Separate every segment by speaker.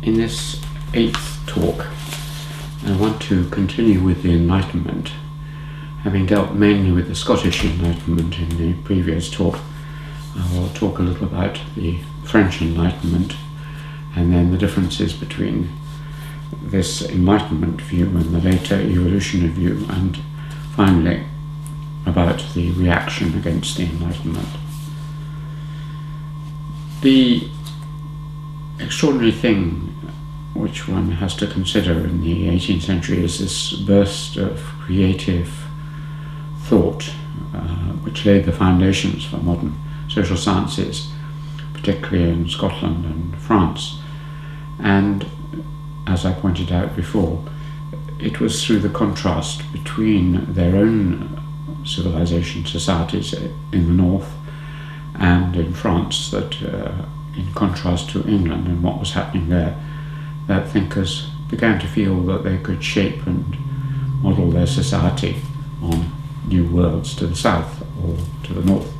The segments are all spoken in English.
Speaker 1: In this 8th talk, I want to continue with the Enlightenment. Having dealt mainly with the Scottish Enlightenment in the previous talk, I will talk a little about the French Enlightenment and then the differences between this Enlightenment view and the later evolutionary view, and finally about the reaction against the Enlightenment. The extraordinary thing which one has to consider in the 18th century is this burst of creative thought which laid the foundations for modern social sciences, particularly in Scotland and France. And as I pointed out before, it was through the contrast between their own civilization societies in the north and in France that, in contrast to England and what was happening there, that thinkers began to feel that they could shape and model their society on new worlds to the south or to the north.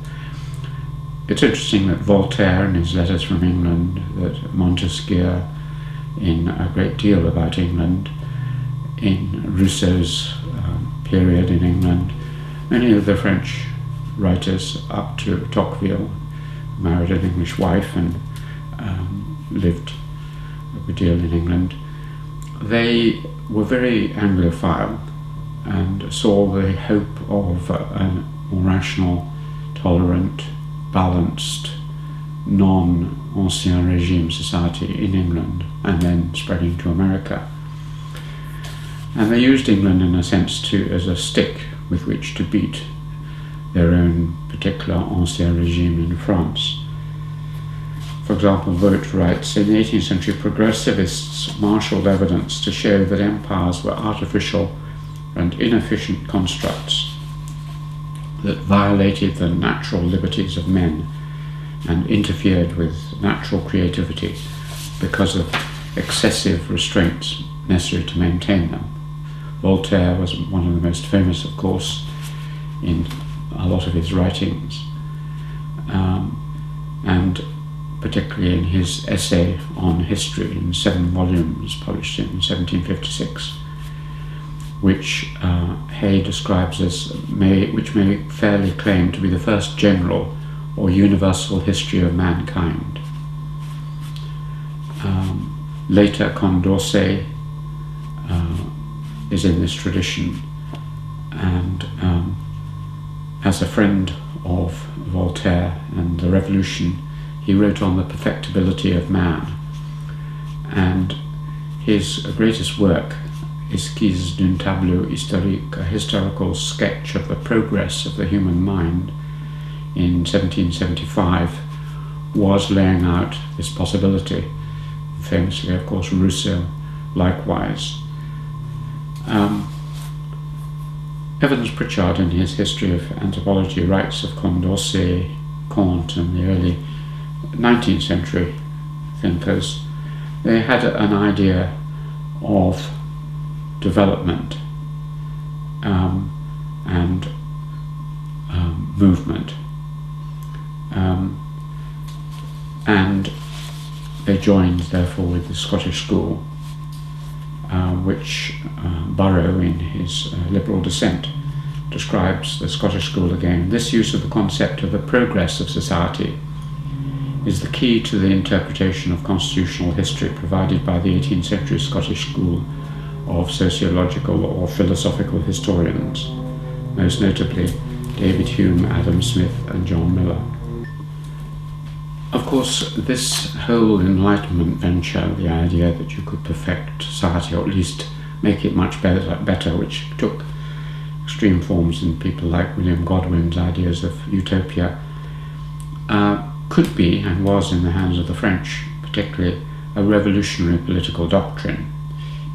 Speaker 1: It's interesting that Voltaire, in his letters from England, that Montesquieu, in a great deal about England, in Rousseau's period in England, many of the French writers up to Tocqueville married an English wife and lived a good deal in England. They were very Anglophile and saw the hope of a more rational, tolerant, balanced, non-Ancien Regime society in England and then spreading to America. And they used England in a sense as a stick with which to beat their own particular Ancien Regime in France. For example, Vogt writes, in the 18th century, progressivists marshalled evidence to show that empires were artificial and inefficient constructs that violated the natural liberties of men and interfered with natural creativity because of excessive restraints necessary to maintain them. Voltaire was one of the most famous, of course, in a lot of his writings, and particularly in his essay on history in 7 volumes published in 1756, which Hay describes as which may fairly claim to be the first general or universal history of mankind. Later, Condorcet is in this tradition, and as a friend of Voltaire and the Revolution, he wrote on the perfectibility of man, and his greatest work, Esquisse d'un tableau historique, a historical sketch of the progress of the human mind, in 1775, was laying out this possibility. Famously, of course, Rousseau likewise. Evans Pritchard, in his History of Anthropology, writes of Condorcet, Comte, and the early 19th century thinkers. They had an idea of development and movement, and they joined therefore with the Scottish school, which Burrow, in his Liberal Dissent, describes the Scottish school again. This use of the concept of the progress of society is the key to the interpretation of constitutional history provided by the 18th century Scottish school of sociological or philosophical historians, most notably David Hume, Adam Smith, and John Miller. Of course, this whole Enlightenment venture, the idea that you could perfect society, or at least make it much better, which took extreme forms in people like William Godwin's ideas of utopia, could be, and was in the hands of the French, particularly a revolutionary political doctrine.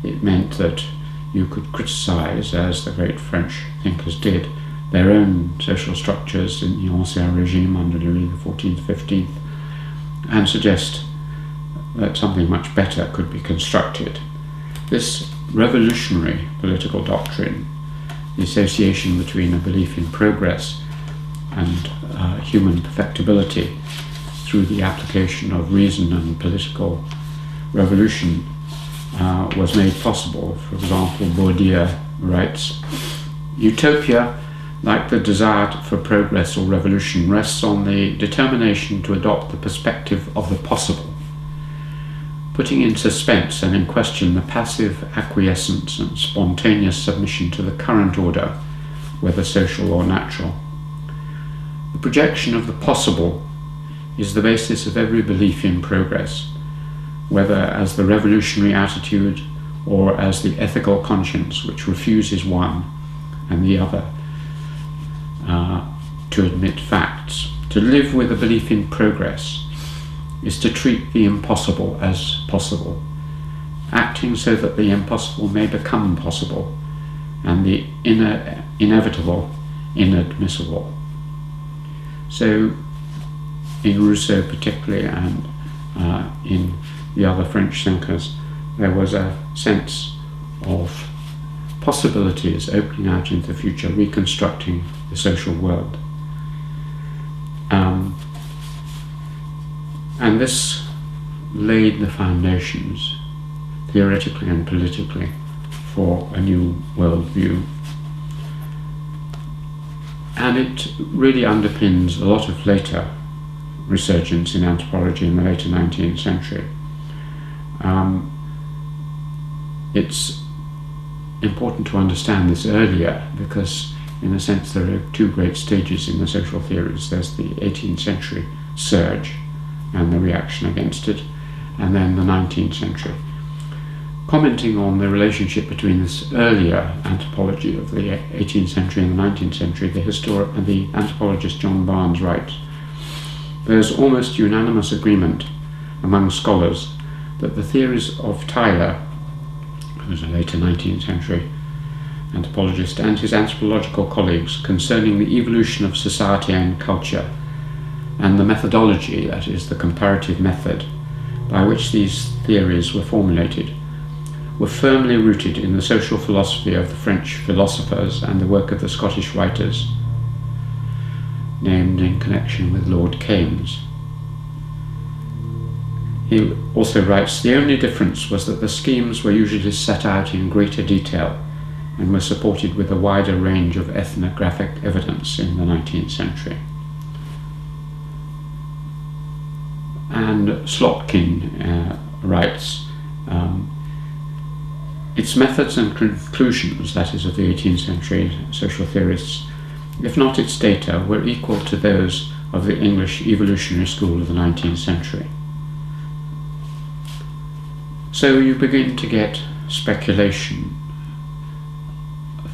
Speaker 1: It meant that you could criticize, as the great French thinkers did, their own social structures in the Ancien Regime under Louis XIV, XV, and suggest that something much better could be constructed. This revolutionary political doctrine, the association between a belief in progress and human perfectibility through the application of reason and political revolution was made possible. For example, Bourdieu writes, "Utopia, like the desire for progress or revolution, rests on the determination to adopt the perspective of the possible, putting in suspense and in question the passive acquiescence and spontaneous submission to the current order, whether social or natural. The projection of the possible is the basis of every belief in progress, whether as the revolutionary attitude or as the ethical conscience which refuses one and the other to admit facts. To live with a belief in progress is to treat the impossible as possible, acting so that the impossible may become possible and the inevitable inadmissible." So in Rousseau particularly, and in the other French thinkers, there was a sense of possibilities opening out into the future, reconstructing the social world. And this laid the foundations, theoretically and politically, for a new worldview. And it really underpins a lot of later resurgence in anthropology in the later 19th century. It's important to understand this earlier because, in a sense, there are two great stages in the social theories. There's the 18th century surge and the reaction against it, and then the 19th century. Commenting on the relationship between this earlier anthropology of the 18th century and the 19th century, the anthropologist John Barnes writes, "There's almost unanimous agreement among scholars that the theories of Tyler, who was a later 19th century anthropologist, and his anthropological colleagues concerning the evolution of society and culture, and the methodology, that is, the comparative method, by which these theories were formulated, were firmly rooted in the social philosophy of the French philosophers and the work of the Scottish writers, named in connection with Lord Keynes." He also writes, "The only difference was that the schemes were usually set out in greater detail and were supported with a wider range of ethnographic evidence in the 19th century." And Slotkin writes, "Its methods and conclusions, that is, of the 18th century social theorists, if not its data, were equal to those of the English evolutionary school of the 19th century." So you begin to get speculation,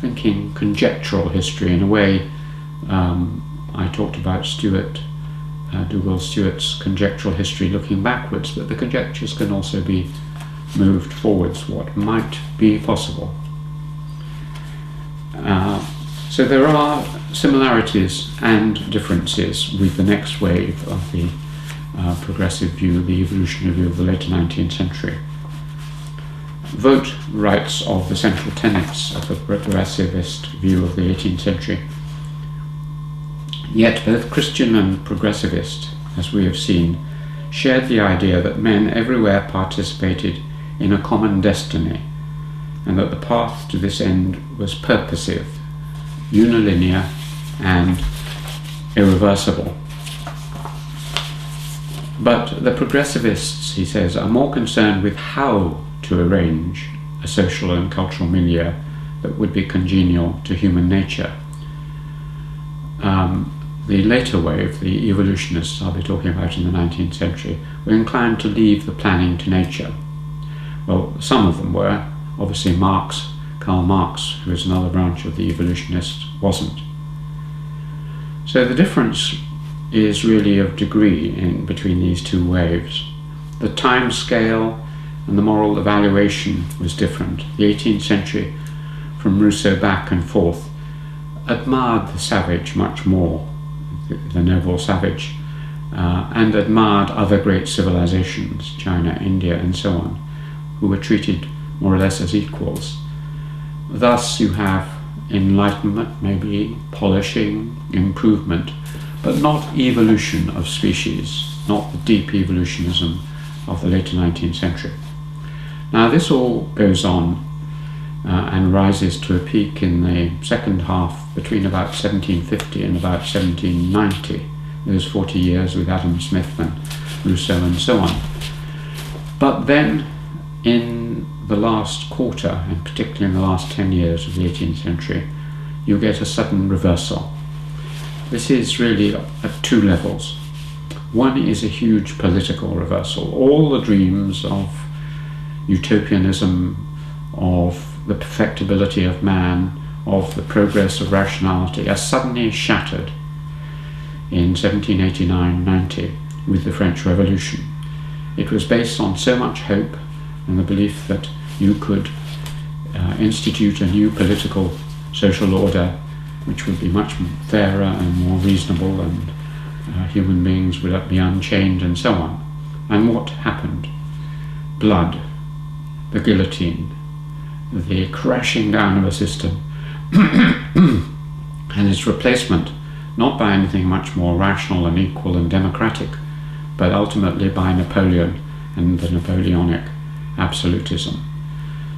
Speaker 1: thinking conjectural history in a way. I talked about Dougal Stewart's conjectural history looking backwards, but the conjectures can also be moved forwards, what might be possible. So there are similarities and differences with the next wave of the progressive view, the evolutionary view of the later 19th century. Vogt writes of the central tenets of the progressivist view of the 18th century. "Yet both Christian and progressivist, as we have seen, shared the idea that men everywhere participated in a common destiny, and that the path to this end was purposive, unilinear, and irreversible. But the progressivists," he says, "are more concerned with how to arrange a social and cultural milieu that would be congenial to human nature." The later wave, the evolutionists I'll be talking about in the 19th century, were inclined to leave the planning to nature. Well, some of them were. Obviously Karl Marx, who is another branch of the evolutionists, wasn't. So the difference is really of degree in between these two waves. The time scale and the moral evaluation was different. The 18th century, from Rousseau back and forth, admired the savage much more, the noble savage, and admired other great civilizations, China, India, and so on, who were treated more or less as equals. Thus you have enlightenment, maybe polishing, improvement, but not evolution of species, not the deep evolutionism of the later 19th century. Now this all goes on and rises to a peak in the second half between about 1750 and about 1790. Those 40 years with Adam Smith and Rousseau and so on. But then in the last quarter, and particularly in the last 10 years of the 18th century, you get a sudden reversal. This is really at two levels. One is a huge political reversal. All the dreams of utopianism, of the perfectibility of man, of the progress of rationality are suddenly shattered in 1789-90 with the French Revolution. It was based on so much hope and the belief that you could institute a new political social order which would be much fairer and more reasonable, and human beings would be unchained and so on. And what happened? Blood, the guillotine, the crashing down of a system and its replacement not by anything much more rational and equal and democratic, but ultimately by Napoleon and the Napoleonic absolutism.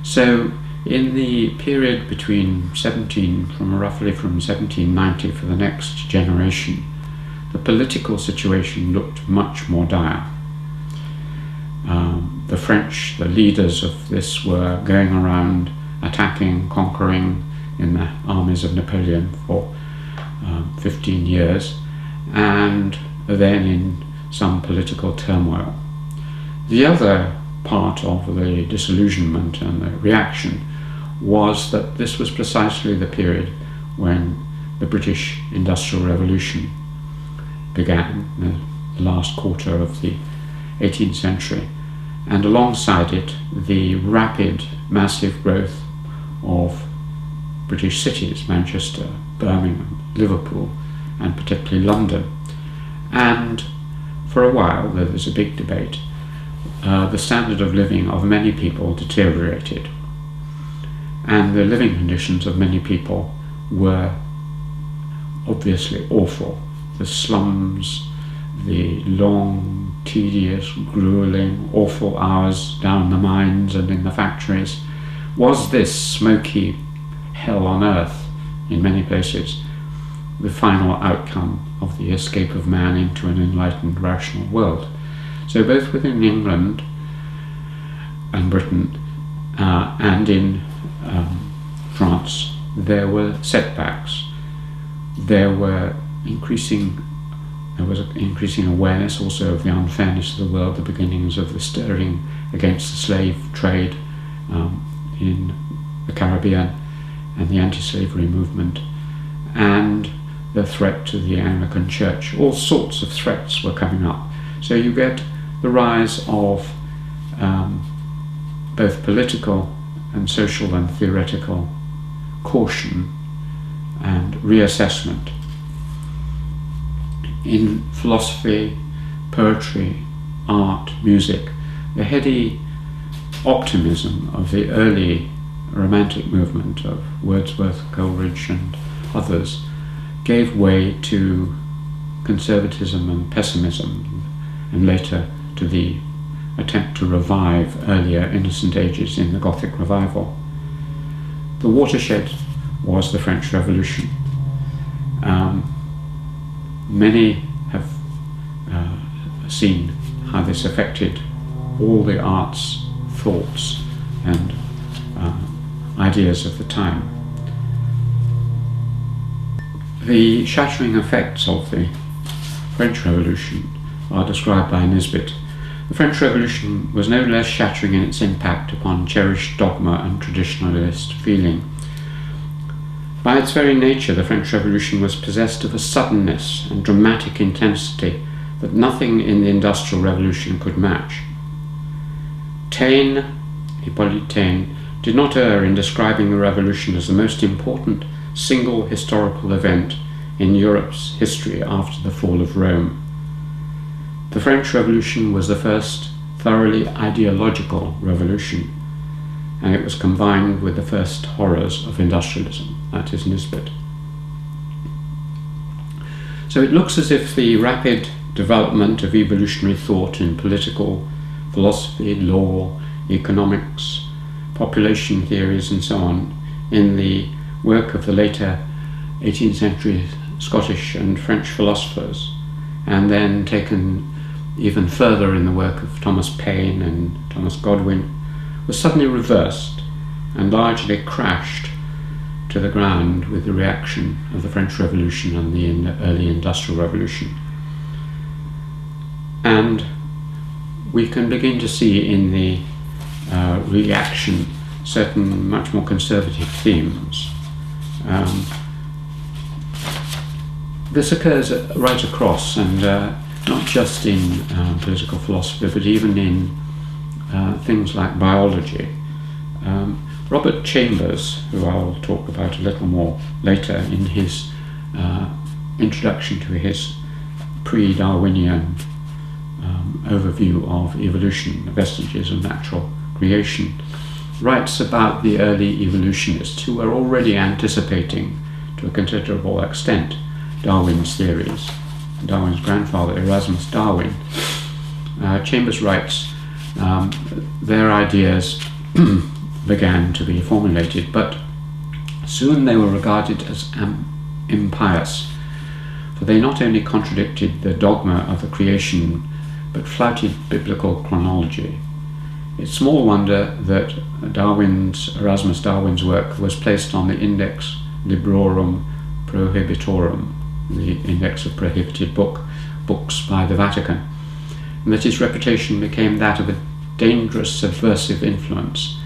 Speaker 1: So in the period roughly from 1790 for the next generation, the political situation looked much more dire. The French, the leaders of this, were going around attacking, conquering in the armies of Napoleon for 15 years, and then in some political turmoil. The other part of the disillusionment and the reaction was that this was precisely the period when the British Industrial Revolution began, the last quarter of the 18th century, and alongside it the rapid, massive growth of British cities, Manchester, Birmingham, Liverpool, and particularly London. And for a while, though there's a big debate, the standard of living of many people deteriorated, and the living conditions of many people were obviously awful. The slums, the long, tedious, grueling, awful hours down the mines and in the factories. Was this smoky hell on earth in many places the final outcome of the escape of man into an enlightened, rational world? So both within England and Britain and in France, there were setbacks. There was increasing awareness also of the unfairness of the world, the beginnings of the stirring against the slave trade in the Caribbean, and the anti-slavery movement, and the threat to the Anglican Church. All sorts of threats were coming up. So you get the rise of both political and social and theoretical caution and reassessment. In philosophy, poetry, art, music, the heady optimism of the early Romantic movement of Wordsworth, Coleridge and others gave way to conservatism and pessimism, and later to the attempt to revive earlier innocent ages in the Gothic revival. The watershed was the French Revolution. Many have seen how this affected all the arts, thoughts and ideas of the time. The shattering effects of the French Revolution are described by Nisbet. The French Revolution was no less shattering in its impact upon cherished dogma and traditionalist feeling. By its very nature, the French Revolution was possessed of a suddenness and dramatic intensity that nothing in the Industrial Revolution could match. Hippolyte Taine, did not err in describing the Revolution as the most important single historical event in Europe's history after the fall of Rome. The French Revolution was the first thoroughly ideological revolution, and it was combined with the first horrors of industrialism. That is Nisbet. So it looks as if the rapid development of evolutionary thought in political philosophy, law, economics, population theories and so on in the work of the later 18th century Scottish and French philosophers, and then taken even further in the work of Thomas Paine and Thomas Godwin, was suddenly reversed and largely crashed to the ground with the reaction of the French Revolution and the early Industrial Revolution. And we can begin to see in the reaction certain much more conservative themes. This occurs right across, and not just in political philosophy, but even in things like biology. Robert Chambers, who I'll talk about a little more later in his introduction to his pre-Darwinian overview of evolution, the vestiges of natural creation, writes about the early evolutionists who were already anticipating to a considerable extent Darwin's theories. Darwin's grandfather, Erasmus Darwin, Chambers writes, their ideas began to be formulated, but soon they were regarded as impious, for they not only contradicted the dogma of the creation, but flouted biblical chronology. It's small wonder that Erasmus Darwin's work was placed on the Index Librorum Prohibitorum, the index of prohibited books by the Vatican, and that his reputation became that of a dangerous subversive influence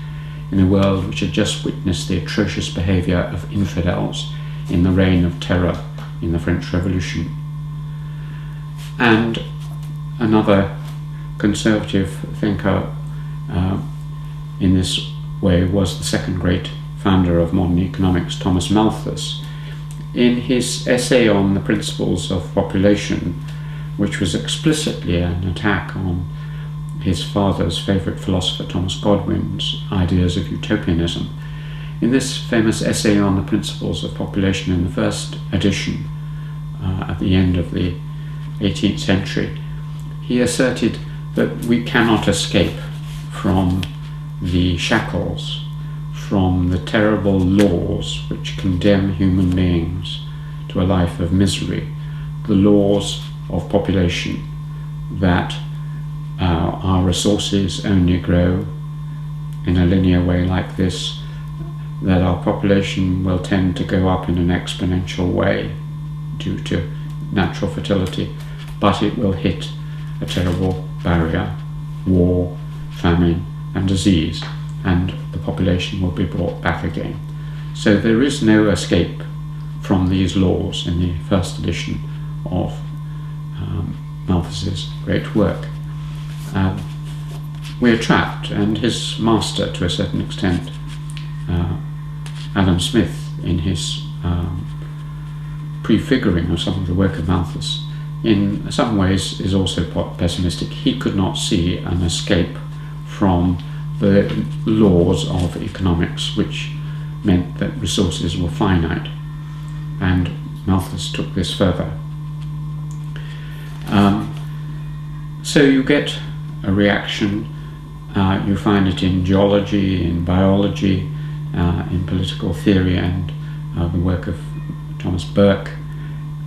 Speaker 1: in a world which had just witnessed the atrocious behaviour of infidels in the reign of terror in the French Revolution. And another conservative thinker in this way was the second great founder of modern economics, Thomas Malthus. In his essay on the principles of population, which was explicitly an attack on his father's favourite philosopher Thomas Godwin's ideas of utopianism, in this famous essay on the principles of population in the first edition at the end of the 18th century, he asserted that we cannot escape from the shackles, from the terrible laws which condemn human beings to a life of misery, the laws of population, that our resources only grow in a linear way like this, that our population will tend to go up in an exponential way due to natural fertility, but it will hit a terrible barrier, war, famine and disease, and the population will be brought back again. So there is no escape from these laws in the first edition of Malthus's great work. We are trapped, and his master, to a certain extent, Adam Smith, in his prefiguring of some of the work of Malthus, in some ways is also pessimistic. He could not see an escape from the laws of economics, which meant that resources were finite, and Malthus took this further. So you get a reaction. You find it in geology, in biology, in political theory, and the work of Thomas Burke,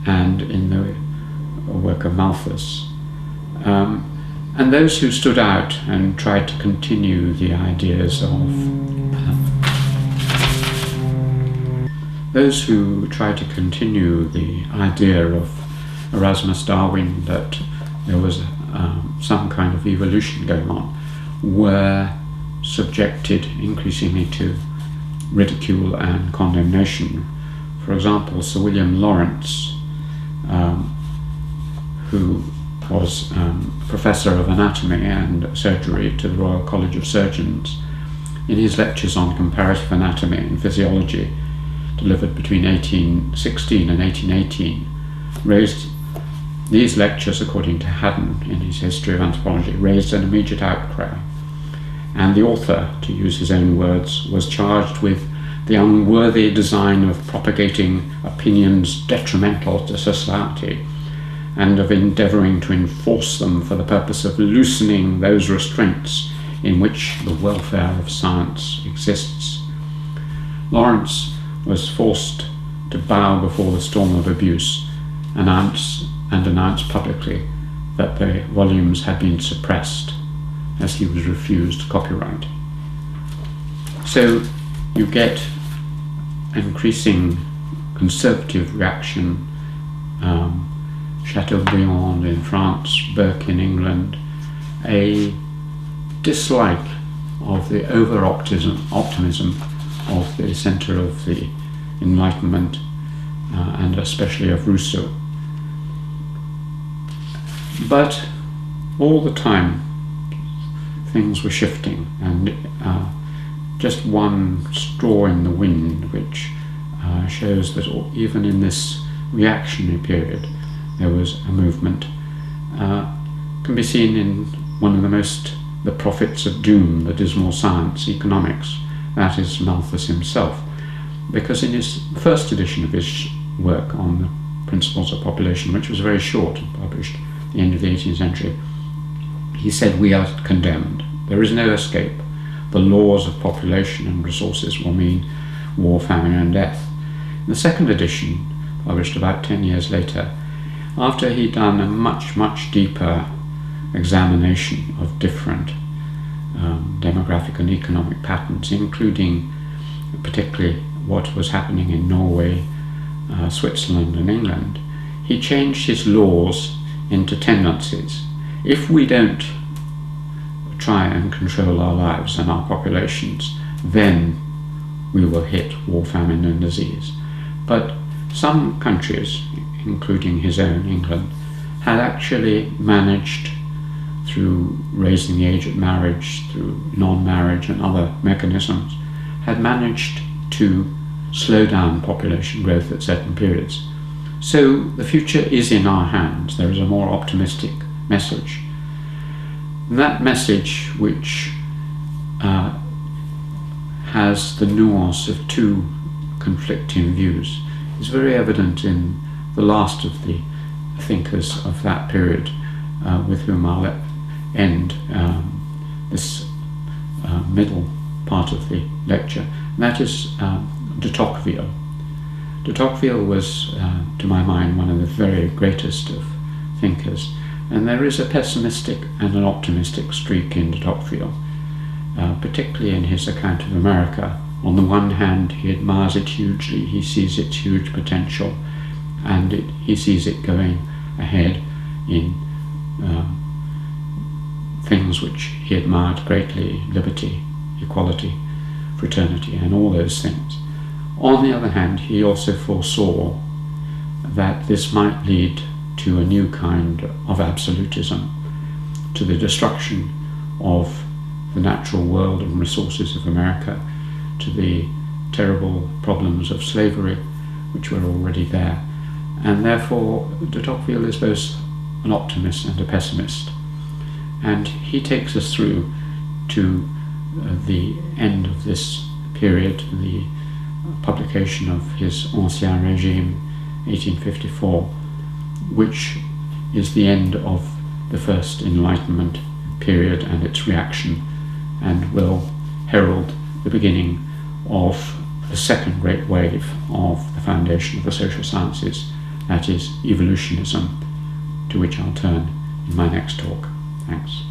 Speaker 1: and in the work of Malthus. And those who stood out and tried to continue the ideas of Erasmus Darwin, that there was some kind of evolution going on, were subjected increasingly to ridicule and condemnation. For example, Sir William Lawrence, who was Professor of Anatomy and Surgery to the Royal College of Surgeons, in his lectures on comparative anatomy and physiology, delivered between 1816 and 1818, raised these lectures, according to Haddon in his History of Anthropology, raised an immediate outcry, and the author, to use his own words, was charged with the unworthy design of propagating opinions detrimental to society, and of endeavouring to enforce them for the purpose of loosening those restraints in which the welfare of science exists. Lawrence was forced to bow before the storm of abuse, announce publicly that the volumes had been suppressed, as he was refused copyright. So you get increasing conservative reaction, Chateaubriand in France, Burke in England, a dislike of the over-optimism of the centre of the Enlightenment, and especially of Rousseau. But all the time things were shifting, and just one straw in the wind, which shows that even in this reactionary period there was a movement, can be seen in one of the prophets of doom, the dismal science, economics. That is Malthus himself, because in his first edition of his work on the principles of population, which was very short and published at the end of the 18th century, he said, "We are condemned. There is no escape. The laws of population and resources will mean war, famine, and death." In the second edition, published about 10 years later, after he'd done a much, much deeper examination of different demographic and economic patterns, including particularly what was happening in Norway, Switzerland, and England, he changed his laws into tendencies. If we don't try and control our lives and our populations, then we will hit war, famine, and disease. But some countries, including his own, England, had actually managed, through raising the age of marriage, through non-marriage and other mechanisms, had managed to slow down population growth at certain periods. So the future is in our hands. There is a more optimistic message. And that message, which has the nuance of two conflicting views, is very evident in the last of the thinkers of that period, with whom I'll end this middle part of the lecture. And that is de Tocqueville. De Tocqueville was, to my mind, one of the very greatest of thinkers, and there is a pessimistic and an optimistic streak in de Tocqueville, particularly in his account of America. On the one hand, he admires it hugely, he sees its huge potential, and he sees it going ahead in things which he admired greatly: liberty, equality, fraternity, and all those things. On the other hand, he also foresaw that this might lead to a new kind of absolutism, to the destruction of the natural world and resources of America, to the terrible problems of slavery, which were already there. And therefore, de Tocqueville is both an optimist and a pessimist. And he takes us through to the end of this period, the publication of his Ancien Régime, 1854, which is the end of the first Enlightenment period and its reaction, and will herald the beginning of the second great wave of the foundation of the social sciences, that is evolutionism, to which I'll turn in my next talk. Thanks.